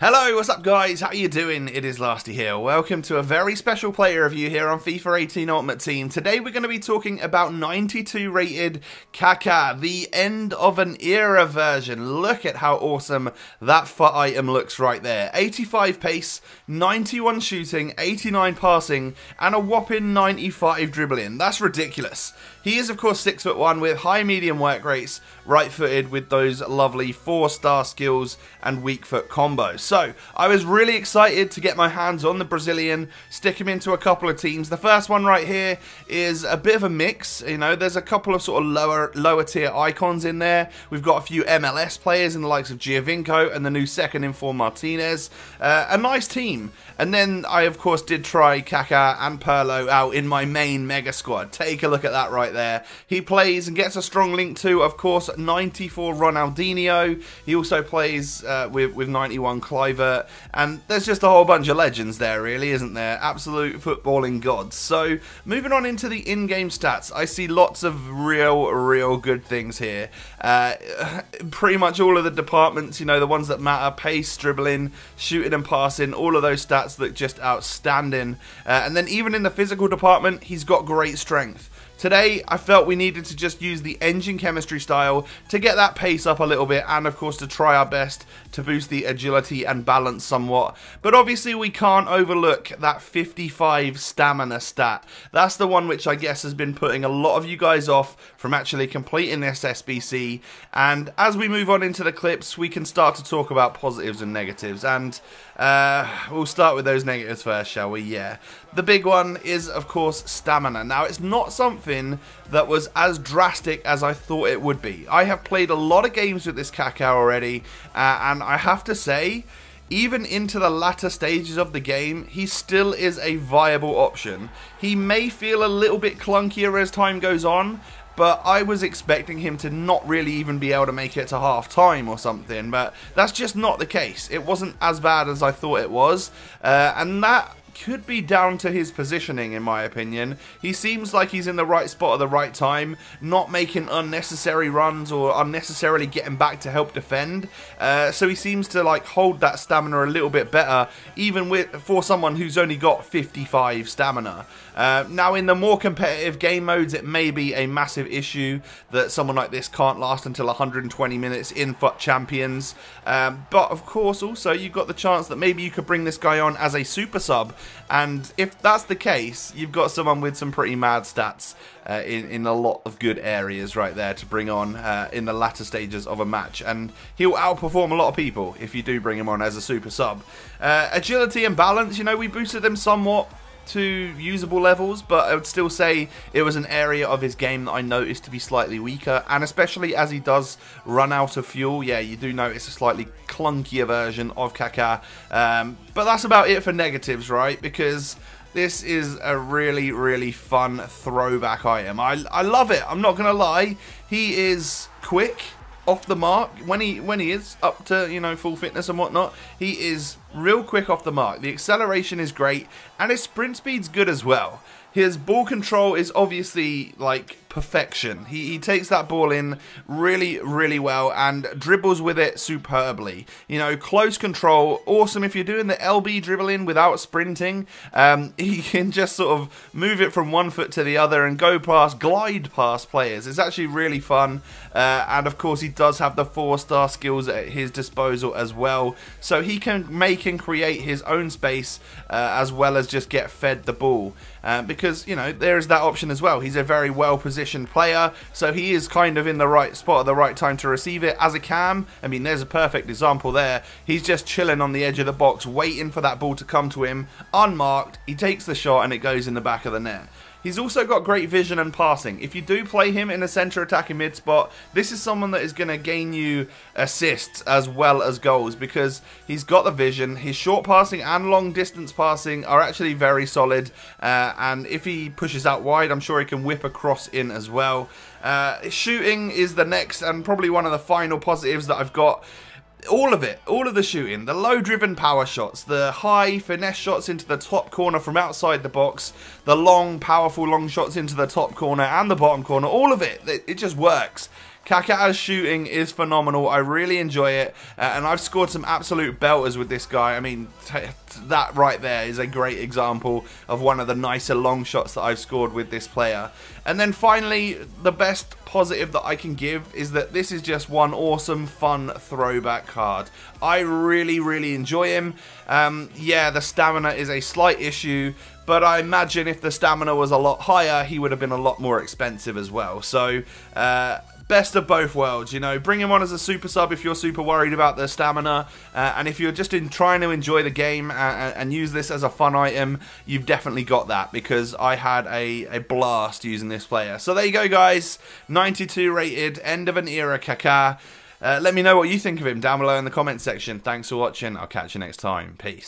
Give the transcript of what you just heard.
Hello, what's up guys? How you doing? It is Lasty here. Welcome to a very special player review here on FIFA 18 Ultimate Team. Today we're going to be talking about 92 rated Kaka, the end of an era version. Look at how awesome that FUT item looks right there. 85 pace, 91 shooting, 89 passing, and a whopping 95 dribbling. That's ridiculous. He is of course 6'1" with high medium work rates, right footed with those lovely 4-star skills and weak foot combos. So I was really excited to get my hands on the Brazilian, stick him into a couple of teams. The first one right here is a bit of a mix. You know, there's a couple of sort of lower tier icons in there. We've got a few MLS players in the likes of Giovinco and the new second in form Martinez. A nice team. And then I of course did try Kaka and Pirlo out in my main mega squad. Take a look at that right there. He plays and gets a strong link to, of course, 94 Ronaldinho. He also plays with 91 Kluivert, and there's just a whole bunch of legends there, really, isn't there? Absolute footballing gods. So moving on into the in-game stats, I see lots of real good things here. Pretty much all of the departments, you know, the ones that matter: pace, dribbling, shooting and passing, all of those stats look just outstanding. And then even in the physical department, he's got great strength. Today, I felt we needed to just use the engine chemistry style to get that pace up a little bit, and of course to try our best to boost the agility and balance somewhat. But obviously we can't overlook that 55 stamina stat. That's the one which I guess has been putting a lot of you guys off from actually completing this SBC. And as we move on into the clips, we can start to talk about positives and negatives. And we'll start with those negatives first, shall we? Yeah. The big one is, of course, stamina. Now, it's not something that was as drastic as I thought it would be. I have played a lot of games with this Kaka already, and I have to say, even into the latter stages of the game, he still is a viable option. He may feel a little bit clunkier as time goes on, but I was expecting him to not really even be able to make it to half time or something, but that's just not the case. It wasn't as bad as I thought it was, and that could be down to his positioning, in my opinion. He seems like he's in the right spot at the right time, not making unnecessary runs or unnecessarily getting back to help defend. So he seems to like hold that stamina a little bit better, even for someone who's only got 55 stamina. Now in the more competitive game modes, it may be a massive issue that someone like this can't last until 120 minutes in FUT Champions. But of course also you've got the chance that maybe you could bring this guy on as a super sub. And if that's the case, you've got someone with some pretty mad stats in a lot of good areas right there to bring on in the latter stages of a match. And he'll outperform a lot of people if you do bring him on as a super sub. Agility and balance, you know, we boosted them somewhat to usable levels, but I would still say it was an area of his game that I noticed to be slightly weaker, and especially as he does run out of fuel, yeah, you do notice a slightly clunkier version of Kaka. But that's about it for negatives, right? Because this is a really fun throwback item. I love it, I'm not gonna lie. He is quick off the mark when he is up to, you know, full fitness and whatnot. He is real quick off the mark. The acceleration is great, and his sprint speed's good as well. His ball control is obviously like perfection. He takes that ball in really well and dribbles with it superbly. You know, close control, awesome. If you're doing the LB dribbling without sprinting, he can just sort of move it from one foot to the other and glide past players. It's actually really fun. And of course he does have the 4-star skills at his disposal as well, so he can make and create his own space as well as just get fed the ball. Because, you know, there is that option as well. He's a very well positioned player, so he is kind of in the right spot at the right time to receive it. As a cam, I mean, there's a perfect example there. He's just chilling on the edge of the box, waiting for that ball to come to him, unmarked. He takes the shot and it goes in the back of the net. He's also got great vision and passing. If you do play him in a centre attacking mid spot, this is someone that is going to gain you assists as well as goals, because he's got the vision. His short passing and long distance passing are actually very solid, and if he pushes out wide, I'm sure he can whip a cross in as well. Shooting is the next and probably one of the final positives that I've got. All of it, all of the shooting, the low driven power shots, the high finesse shots into the top corner from outside the box, the long powerful long shots into the top corner and the bottom corner, all of it, it just works. Kaka's shooting is phenomenal. I really enjoy it, and I've scored some absolute belters with this guy. I mean, that right there is a great example of one of the nicer long shots that I've scored with this player. And then finally, the best positive that I can give is that this is just one awesome, fun throwback card. I really enjoy him. Yeah, the stamina is a slight issue, but I imagine if the stamina was a lot higher, he would have been a lot more expensive as well. So, best of both worlds, you know. Bring him on as a super sub if you're super worried about the stamina, and if you're just trying to enjoy the game and use this as a fun item, you've definitely got that, because I had a blast using this player. So there you go, guys. 92 rated, end of an era Kaka. Let me know what you think of him down below in the comment section. Thanks for watching. I'll catch you next time. Peace.